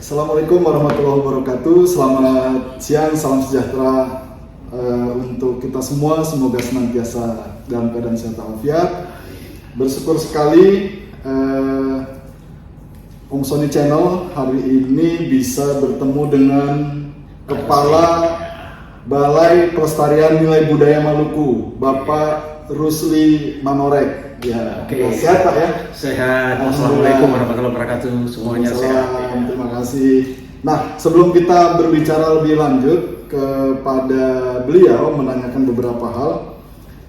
Assalamualaikum warahmatullahi wabarakatuh. Selamat siang, salam sejahtera untuk kita semua. Semoga senantiasa dalam keadaan sehat walafiat. Bersyukur sekali Om Sony Channel hari ini bisa bertemu dengan Kepala Balai Pelestarian Nilai Budaya Maluku, Bapak Rusli Manorek. Ya, sehat Pak ya? Sehat. Assalamualaikum warahmatullahi wabarakatuh. Semuanya sehat. Terima kasih. Nah, sebelum kita berbicara lebih lanjut kepada beliau menanyakan beberapa hal,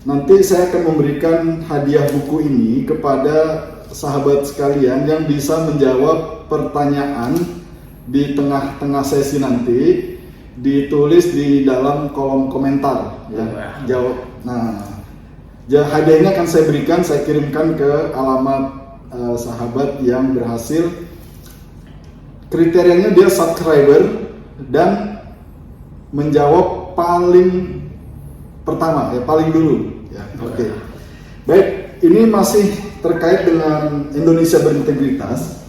nanti saya akan memberikan hadiah buku ini kepada sahabat sekalian yang bisa menjawab pertanyaan di tengah-tengah sesi nanti, ditulis di dalam kolom komentar. Ya, jawab. Nah, hadiahnya akan saya berikan, saya kirimkan ke alamat sahabat yang berhasil. Kriterianya dia subscriber dan menjawab paling pertama, ya paling dulu. Ya, Oke. Baik, ini masih terkait dengan Indonesia berintegritas.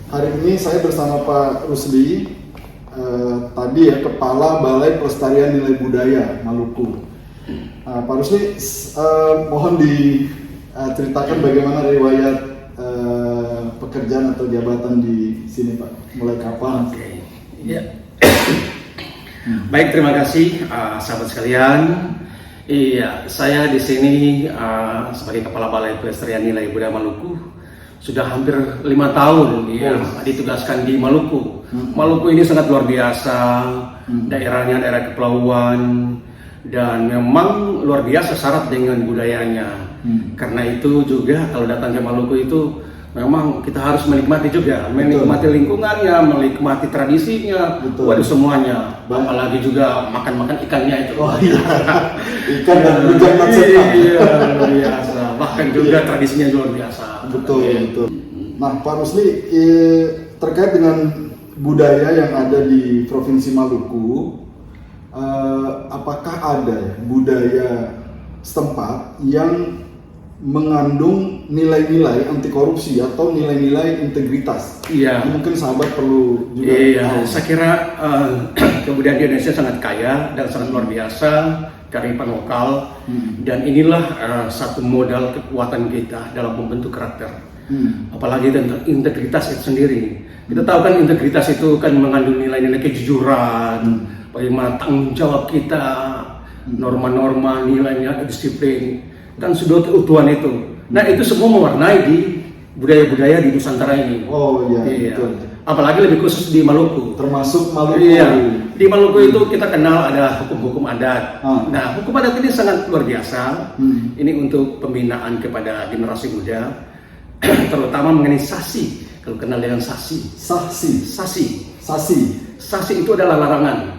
Hari ini saya bersama Pak Rusli, tadi ya Kepala Balai Pelestarian Nilai Budaya Maluku. Pak Rusli, mohon diceritakan bagaimana riwayat pekerjaan atau jabatan di sini Pak, mulai kapan? Oke. Ya. Baik, terima kasih sahabat sekalian. Iya, saya di sini sebagai Kepala Balai Pelestarian Nilai Budaya Maluku sudah hampir 5 tahun ya, ditugaskan di Maluku. Maluku ini sangat luar biasa, daerahnya daerah kepulauan, dan memang luar biasa syarat dengan budayanya. Karena itu juga kalau datang ke Maluku itu memang kita harus menikmati juga, menikmati lingkungannya, menikmati tradisinya, waduh semuanya. Apalagi juga makan-makan ikannya itu. Oh iya, ikan dan rujak matseta. Iya, luar biasa. Bahkan juga tradisinya luar biasa. Betul. Nah, Pak Rusli, terkait dengan budaya yang ada di Provinsi Maluku, apakah ada budaya setempat yang mengandung nilai-nilai anti korupsi atau nilai-nilai integritas? Iya. Mungkin sahabat perlu juga. Iya, saya kira kebudayaan di Indonesia sangat kaya dan sangat luar biasa, kearifan lokal, dan inilah satu modal kekuatan kita dalam membentuk karakter. Apalagi tentang integritas itu sendiri. Kita tahu kan integritas itu kan mengandung nilai-nilai kejujuran, bagaimana tanggung jawab kita, norma-norma, nilainya disiplin, dan sudut keutuhan itu. Nah, itu semua mewarnai di budaya-budaya di Nusantara ini. Oh iya. Betul. Apalagi lebih khusus di Maluku. Termasuk Maluku. Iya. Di Maluku itu kita kenal ada hukum-hukum adat. Nah, hukum adat ini sangat luar biasa. Ini untuk pembinaan kepada generasi muda, terutama mengenai sasi. Kalau kenal dengan sasi. Sasi itu adalah larangan.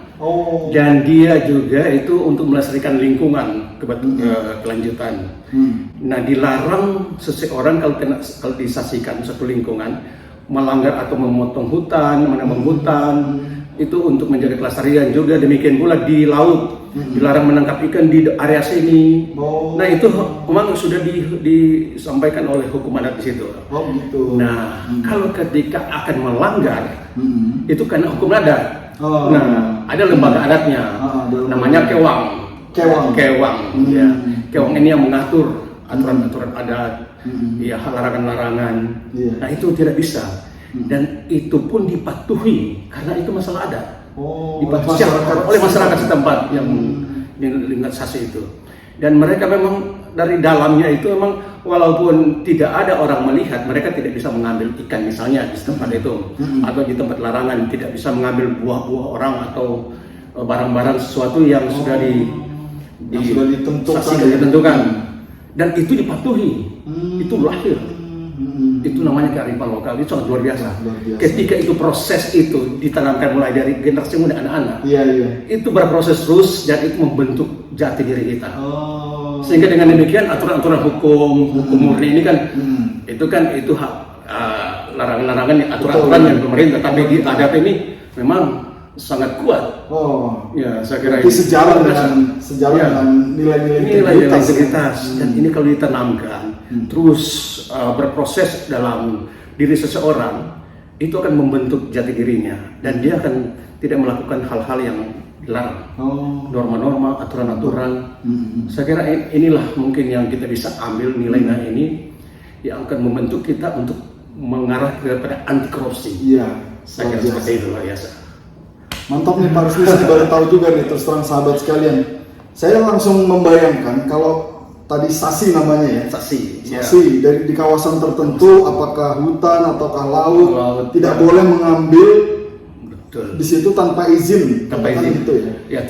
Dan dia juga itu untuk melestarikan lingkungan kelanjutan. Nah, dilarang seseorang kalau disasikan satu lingkungan melanggar atau memotong hutan, menebang hutan, itu untuk menjaga kelestarian. Juga demikian pula di laut, dilarang menangkap ikan di area sini. Nah, itu memang sudah disampaikan oleh hukum adat di situ. Nah, kalau ketika akan melanggar, itu karena hukum adat. Nah, ada lembaga adatnya, namanya Kewang. Ya. Kewang ini yang mengatur aturan-aturan adat, ya, larangan-larangan. Nah, itu tidak bisa, dan itu pun dipatuhi karena itu masalah adat. Dipatuhi oleh masyarakat setempat yang lingkungan sasi itu, dan mereka memang dari dalamnya itu memang walaupun tidak ada orang melihat, mereka tidak bisa mengambil ikan misalnya di tempat itu, atau di tempat larangan tidak bisa mengambil buah-buah orang atau barang-barang sesuatu yang sudah ditentukan, dan itu dipatuhi, itu lahir. Itu namanya kearifan lokal, itu sangat luar biasa. Ketika itu proses itu ditanamkan mulai dari generasi muda anak-anak, itu berproses terus dan itu membentuk jati diri kita. Sehingga dengan demikian aturan-aturan hukum murni ini kan itu hak larangan-larangan aturan-aturan yang pemerintah, tapi di adat ini memang sangat kuat. Ya, saya kira itu sejalan dengan nilai-nilai integritas. Dan ini kalau ditanamkan terus berproses dalam diri seseorang, itu akan membentuk jati dirinya dan dia akan tidak melakukan hal-hal yang dilarang. Norma-norma, aturan-aturan. Saya kira inilah mungkin yang kita bisa ambil nilai-nilai ini yang akan membentuk kita untuk mengarah kepada anti korupsi. Iya. Saya kira seperti itu luar biasa. Mantap nih Pak Rusli, saya baru tahu juga nih, terus terang sahabat sekalian. Saya langsung membayangkan kalau tadi sasi namanya ya. Sasi. Dari di kawasan tertentu, apakah hutan ataukah laut, tidak boleh mengambil. Betul. Di situ tanpa izin. Tanpa izin. Gitu ya. Ya,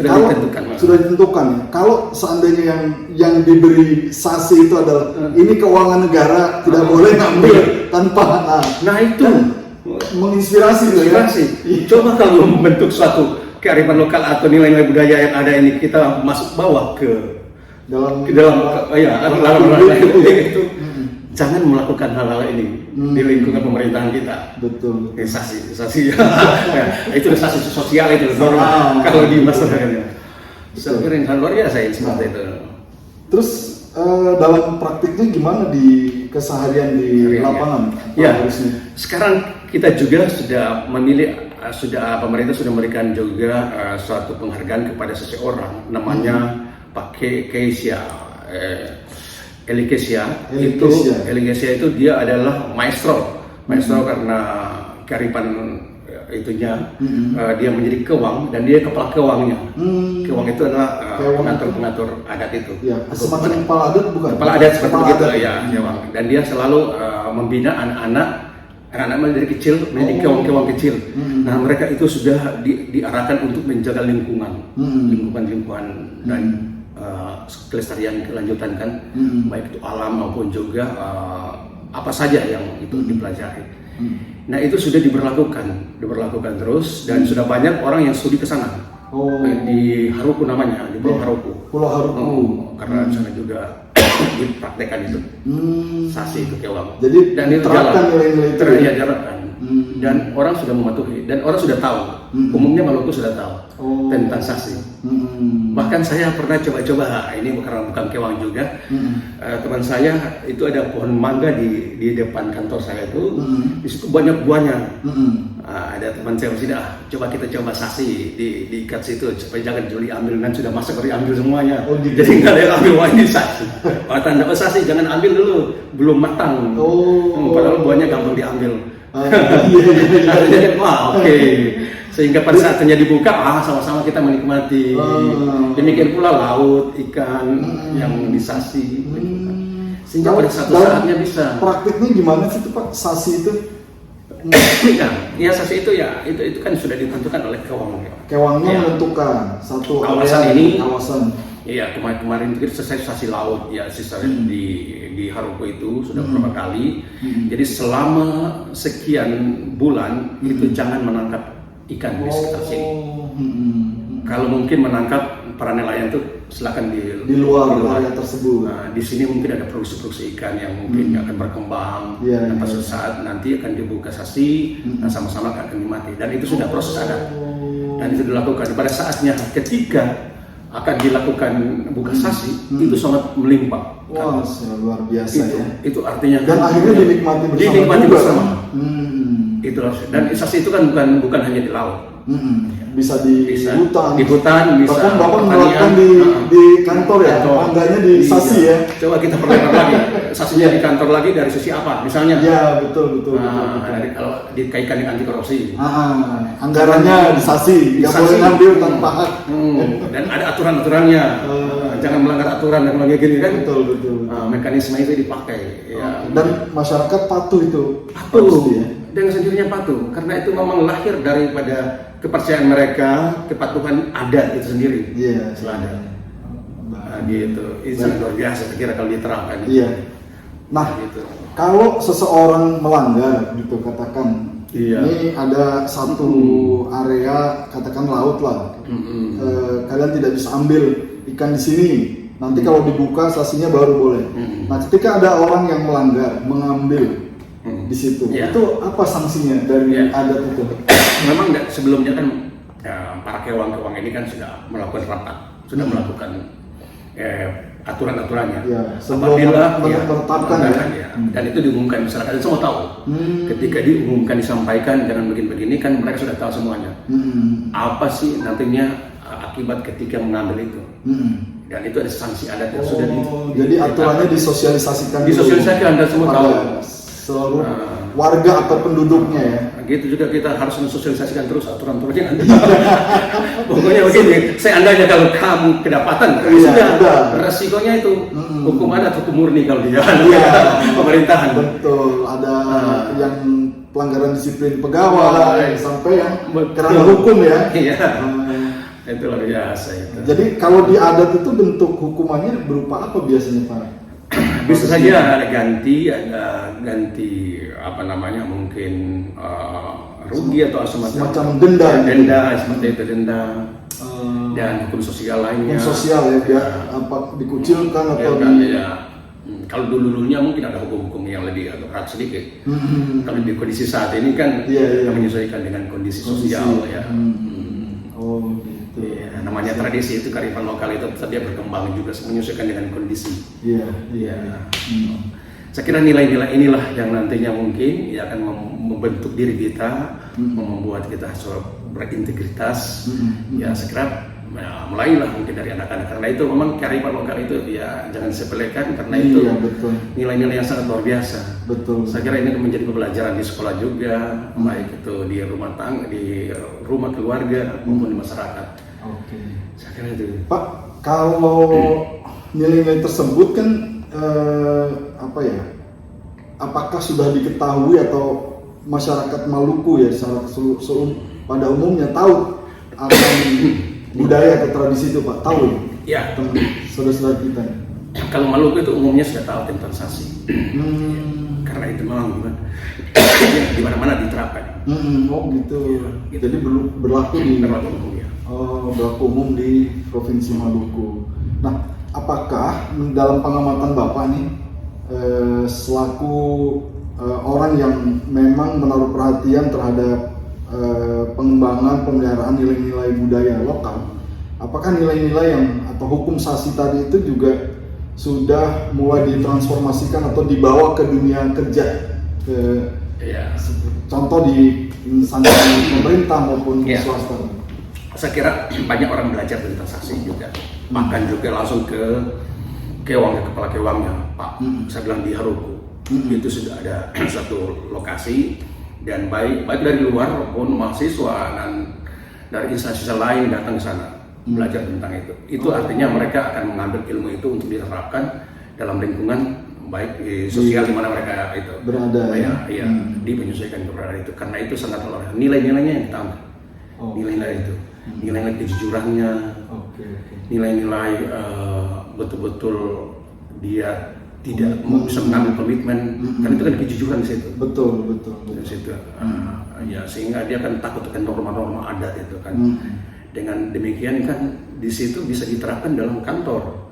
sudah ditentukan. Ya. Kalau seandainya yang diberi sasi itu adalah ini keuangan negara, tidak boleh ngambil tanpa. Nah itu menginspirasi. Coba kalau membentuk suatu kearifan lokal atau nilai-nilai budaya yang ada ini kita masuk bawah ke dalam itu. Jangan melakukan hal-hal ini di lingkungan pemerintahan kita. Betul. Sasi ya, itu sasi sosial itu normal kalau di masyarakatnya. Saya kira hal luar biasa seperti itu. Terus dalam praktiknya gimana di keseharian di lapangan? Ya, sekarang kita juga sudah memilih, pemerintah sudah memberikan juga suatu penghargaan kepada seseorang namanya Pak Keisia. Eli Keisia itu dia adalah maestro karena kearifan itunya. Dia menjadi kewang dan dia kepala kewangnya. Kewang itu adalah pengatur adat itu. Ya, semacam kepala adat bukan? Kepala adat seperti itu ya, kewang. Dan dia selalu membina anak-anak dari kecil menjadi kewang-kewang kecil. Nah mereka itu sudah diarahkan untuk menjaga lingkungan dan kelestarian kelanjutan kan, baik itu alam maupun juga apa saja yang itu dipelajari. Nah itu sudah diberlakukan terus dan sudah banyak orang yang studi ke sana. Di Haruku namanya, di Pulau Haruku. Pulau Haruku. Karena di sana juga dipraktekkan itu sasi itu kewang. Jadi dan itu jalan. Dan orang sudah mematuhi dan orang sudah tahu. Umumnya Maluku sudah tahu tentang sasi. Bahkan saya pernah coba-coba, ini bukan kewang juga. Teman saya itu ada pohon mangga di depan kantor saya itu. Di situ banyak buahnya. Ada teman saya sudah coba kita coba sasi diikat situ supaya jangan juli ambil, dan sudah masuk ambil semuanya. Jadi nggak ada yang ambil wajib sasi. Tanda sasi jangan ambil dulu, belum matang. Padahal buahnya gampang diambil. Oke. Sehingga pada saat ternyata dibuka, sama-sama kita menikmati. Demikian pula laut, ikan yang disasi. Sehingga pada satu saatnya bisa. Praktiknya gimana sih itu Pak, sasi itu? Ya sasi itu itu kan sudah ditentukan oleh kewang. Kewangnya menentukan satu kawasan ini. Iya, kemarin itu selesai sasi laut ya, sisa di Haruku itu sudah beberapa kali. Jadi selama sekian bulan itu jangan menangkap ikan di sekitar sini. Kalau mungkin menangkap para nelayan itu silakan di luar area tersebut. Nah, di sini mungkin ada produksi ikan yang mungkin akan berkembang. Dan pada suatu saat nanti akan dibuka sasi dan sama-sama akan dimati. Dan itu sudah proses adat. Dan itu dilakukan pada saatnya ketika akan dilakukan buka sasi, itu sangat melimpah. Wah, luar biasa itu, ya. Itu artinya dan akhirnya dinikmati bersama. Itulah. Dan sasi itu kan bukan hanya di laut. Bisa di hutan, bisa bahkan Bapak melakukan di kantor ya, mangganya di sasi ya. Coba kita perlebar lagi, sasinya di kantor lagi dari sisi apa? Misalnya. Ya betul. Dari kalau dikaitkan dengan anti korupsi. Anggarannya di sasi, nggak boleh ngambil tanpa hak. Dan ada aturan-aturannya. Jangan melanggar aturan dan kayak gini kan. Betul. Mekanisme itu dipakai. Dan masyarakat patuh itu. Dengan sendirinya patuh, karena itu memang lahir daripada kepercayaan mereka, kepatuhan adat itu sendiri. Iya. Selada. Gitu. Itu luar biasa. Kira kalau diterapkan. Iya. Nah, gitu. Kalau seseorang melanggar, gitu katakan, ini ada satu area, katakan laut lah, kalian tidak bisa ambil ikan di sini. Nanti kalau dibuka sasinya baru boleh. Nah, ketika ada orang yang melanggar, mengambil di situ, itu apa sanksinya dari adat itu? Memang sebelumnya kan para kewang-kewang ini kan sudah melakukan rapat, sudah melakukan aturan-aturannya. Ya, sebelum menetapkan ya. Dan itu diumumkan masyarakat semua tahu. Ketika diumumkan disampaikan jangan begini-begini kan mereka sudah tahu semuanya. Apa sih nantinya akibat ketika mengambil itu. Dan itu ada sanksi adat yang sudah jadi aturannya disosialisasikan. Disosialisasikan dan semua tahu. Seluruh warga atau penduduknya ya. Gitu juga kita harus mensosialisasikan terus aturan-aturannya nanti. Pokoknya begini, seandainya kalau kamu kedapatan, sudah resikonya itu hukum adat, hukum murni kalau dia pemerintahan. Betul, ada yang pelanggaran disiplin pegawai sampai yang kerana hukum ya. Iya. Itu luar biasa itu. Jadi kalau di adat itu bentuk hukumannya berupa apa biasanya Pak? Bisa saja ada ganti apa namanya mungkin rugi atau semacam denda. Denda seperti itu, denda. Dan hukum sosial lainnya. Hukum sosial ya, biar apa dikucilkan atau kalau dulunya mungkin ada hukum-hukum yang lebih agak berat sedikit. Kalau di kondisi saat ini kan kita menyesuaikan dengan kondisi sosial ya. Oh gitu. Ya, namanya tradisi itu kearifan lokal itu dia berkembang juga menyesuaikan dengan kondisi. Iya. Saya kira nilai-nilai inilah yang nantinya mungkin akan membentuk diri kita, membuat kita berintegritas. Ya saya kira mulailah mungkin dari anak-anak, karena itu memang kearifan lokal itu ya jangan sepelekan, karena itu nilai-nilai yang sangat luar biasa. Betul. Saya kira ini menjadi pembelajaran di sekolah juga, baik itu di rumah tangga, di rumah keluarga maupun di masyarakat. Oke. Saya kira itu. Pak, kalau nilai-nilai tersebut kan apakah sudah diketahui atau masyarakat Maluku ya secara pada umumnya tahu akan budaya atau tradisi itu Pak? Tahu ya? Saudara-saudara kita. Kalau Maluku itu umumnya sudah tahu tentang sasi. Karena itu memang di mana-mana diterapkan. Oh gitu. Jadi berlaku umum di Provinsi Maluku. Nah, apakah dalam pengamatan Bapak nih selaku orang yang memang menaruh perhatian terhadap pengembangan pemeliharaan nilai-nilai budaya lokal, apakah nilai-nilai yang atau hukum sasi tadi itu juga sudah mulai ditransformasikan atau dibawa ke dunia kerja, contoh di instansi pemerintah maupun swasta? Saya kira banyak orang belajar tentang sasi juga, bahkan juga langsung ke kewang, kepala kewangnya Pak. Saya bilang di Haruku itu sudah ada satu lokasi, dan baik dari luar maupun mahasiswa dan dari instansi lain datang ke sana belajar tentang itu. Itu artinya mereka akan mengambil ilmu itu untuk diterapkan dalam lingkungan baik sosial di mana mereka itu berada. Menyesuaikan keberadaan itu, karena itu sangat luar biasa. Nilai-nilainya yang ditambah, nilai-nilai itu, nilai-nilai kejujurannya, nilai-nilai betul-betul dia tidak bisa mengambil komitmen, karena itu kan kejujuran di situ. Betul. Di situ, sehingga dia kan takut dengan norma-norma adat itu kan. Dengan demikian kan di situ bisa diterapkan dalam kantor,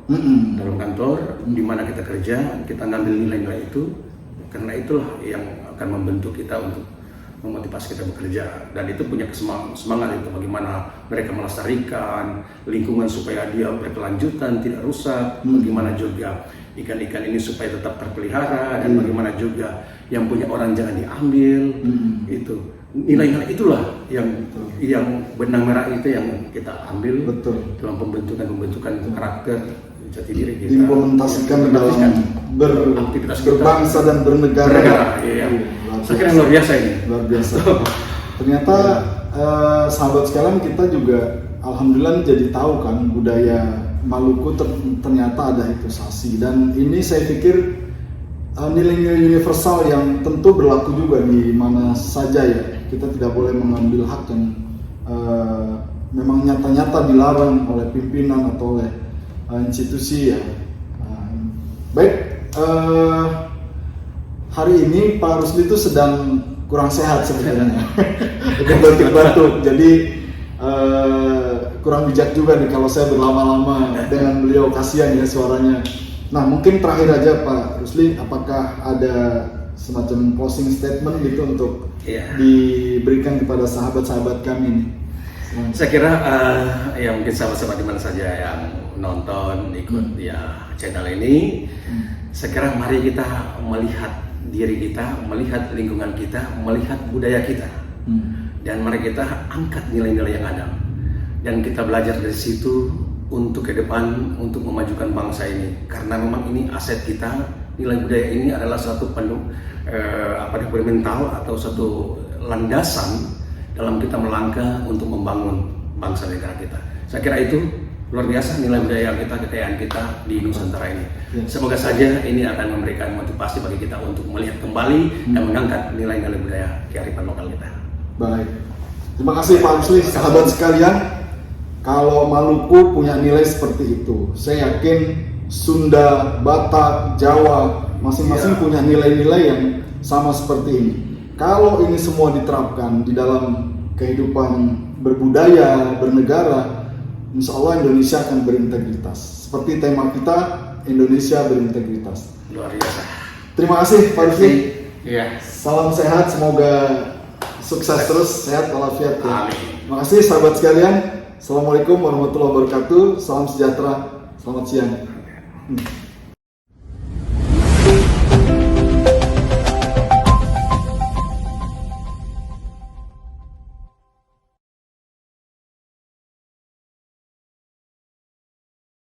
di mana kita kerja, kita ngambil nilai-nilai itu, karena itulah yang akan membentuk kita untuk memotivasi kita bekerja, dan itu punya semangat itu bagaimana mereka melestarikan lingkungan supaya dia berkelanjutan, tidak rusak, bagaimana juga ikan-ikan ini supaya tetap terpelihara, dan bagaimana juga yang punya orang jangan diambil. Itu nilai-nilai itulah yang benang merah itu yang kita ambil dalam pembentukan karakter jati diri kita, implementasikan dalam beraktivitas berbangsa dan bernegara. Saya kira luar biasa ini. Luar biasa. Ternyata sahabat sekalian, kita juga alhamdulillah jadi tahu kan budaya Maluku ternyata ada itu sasi, dan ini saya pikir nilai-nilai universal yang tentu berlaku juga di mana saja ya. Kita tidak boleh mengambil hak yang memang nyata-nyata dilarang oleh pimpinan atau oleh institusi ya. Baik, hari ini Pak Rusli itu sedang kurang sehat sebenarnya. Batuk-batuk, jadi kurang bijak juga nih kalau saya berlama-lama dengan beliau, kasihan ya suaranya. Nah, mungkin terakhir aja Pak Rusli, apakah ada semacam closing statement gitu untuk diberikan kepada sahabat-sahabat kami nih? Saya kira ya mungkin sahabat-sahabat di mana saja yang nonton ikut ya channel ini, saya kira mari kita melihat diri kita, melihat lingkungan kita, melihat budaya kita, dan mari kita angkat nilai-nilai yang ada, dan kita belajar dari situ untuk ke depan, untuk memajukan bangsa ini. Karena memang ini aset kita, nilai budaya ini adalah suatu mental atau satu landasan dalam kita melangkah untuk membangun bangsa negara kita. Saya kira itu luar biasa nilai budaya kita, kekayaan kita di Nusantara ini. Semoga saja ini akan memberikan motivasi bagi kita untuk melihat kembali dan mengangkat nilai-nilai budaya kearifan lokal kita. Baik, terima kasih Pak Rusli. Sahabat sekalian, kalau Maluku punya nilai seperti itu, saya yakin Sunda, Batak, Jawa masing-masing punya nilai-nilai yang sama seperti ini. Kalau ini semua diterapkan di dalam kehidupan berbudaya, bernegara, insya Allah Indonesia akan berintegritas. Seperti tema kita, Indonesia berintegritas. Luar biasa. Terima kasih Pak Rusli. Iya. Salam sehat, semoga sukses terus, sehat walafiat ya. Amin. Terima kasih sahabat sekalian. Assalamualaikum warahmatullahi wabarakatuh. Salam sejahtera. Selamat siang.